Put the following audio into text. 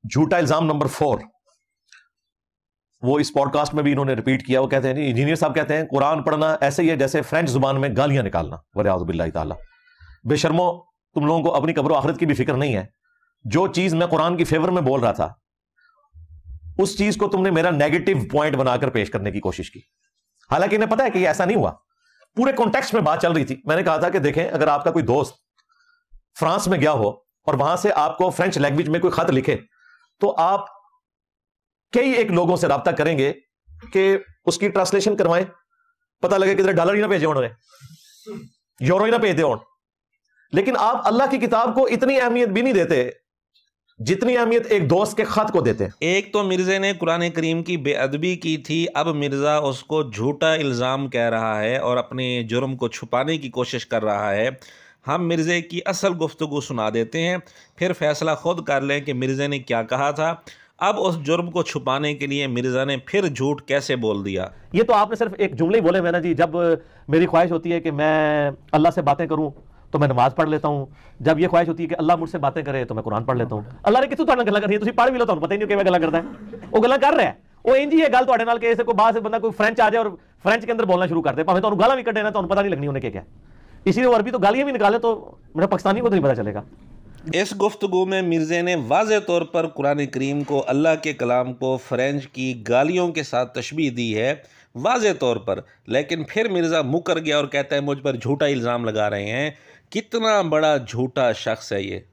झूठा इल्जाम नंबर 4, वो इस पॉडकास्ट में भी इन्होंने रिपीट किया। वो कहते हैं, इंजीनियर साहब कहते हैं, कुरान पढ़ना ऐसे ही है जैसे फ्रेंच जुबान में गालियां निकालना। वलियाउज़ु बिल्लाहि ताला। बेशर्मो, तुम लोगों को अपनी कब्र आखिरत की भी फिक्र नहीं है। जो चीज मैं कुरान की फेवर में बोल रहा था, उस चीज को तुमने मेरा नेगेटिव पॉइंट बनाकर पेश करने की कोशिश की। हालांकि इन्हें पता है कि ऐसा नहीं हुआ। पूरे कॉन्टेक्स्ट में बात चल रही थी। मैंने कहा था कि देखें, अगर आपका कोई दोस्त फ्रांस में गया हो और वहां से आपको फ्रेंच लैंग्वेज में कोई खत लिखे, तो आप कई एक लोगों से राब्ता करेंगे कि उसकी ट्रांसलेशन करवाएं। पता लगे कि डॉलर ही ना भेजे उन्होंने, यूरो ही ना भेजते हो। लेकिन आप अल्लाह की किताब को इतनी अहमियत भी नहीं देते जितनी अहमियत एक दोस्त के खत को देते हैं। एक तो मिर्ज़े ने कुरान करीम की बेअदबी की थी, अब मिर्ज़ा उसको झूठा इल्ज़ाम कह रहा है और अपने जुर्म को छुपाने की कोशिश कर रहा है। हम मिर्ज़े की असल गुफ्तगू सुना देते हैं, फिर फैसला खुद कर लें कि मिर्ज़े ने क्या कहा था। अब उस जुर्म को छुपाने के लिए मिर्ज़ा ने फिर झूठ कैसे बोल दिया। ये तो आपने सिर्फ एक जुमले ही बोले मैंने जी। जब मेरी ख्वाहिश होती है कि मैं अल्लाह से बातें करूं तो मैं नमाज पढ़ लेता हूं। जब ये ख्वाहिश होती है कि अल्लाह मुझसे बातें करे तो मैं कुरान पढ़ लेता हूं। अल्लाह ने कितों तुहाडे नाल गल्लां करनी, तुसीं पढ़ भी लो, तुहानूं पता ही नहीं कि मैं गल्लां करदा है। वो गल्लां कर रहा है, वो इंज ही है गल तुहाडे नाल कि ऐसे कोई बाहर से बंदा कोई फ्रेंच आ जाए और फ्रेंच के अंदर बोलना शुरू कर दे, भावें तुहानूं गालां भी कड्डे ना, तुहानूं पता नहीं लगनी उन्हें क्या। इसीलिए वो अरबी तो गालियां भी निकाले तो मेरा पाकिस्तानी को तो नहीं पता चलेगा। इस गुफ्तगू में मिर्ज़े ने वाज़े तौर पर कुरान करीम को, अल्लाह के कलाम को फ्रेंच की गालियों के साथ तशबीह दी है, वाज़े तौर पर। लेकिन फिर मिर्ज़ा मुकर गया और कहता है मुझ पर झूठा इल्ज़ाम लगा रहे हैं। कितना बड़ा झूठा शख्स है ये।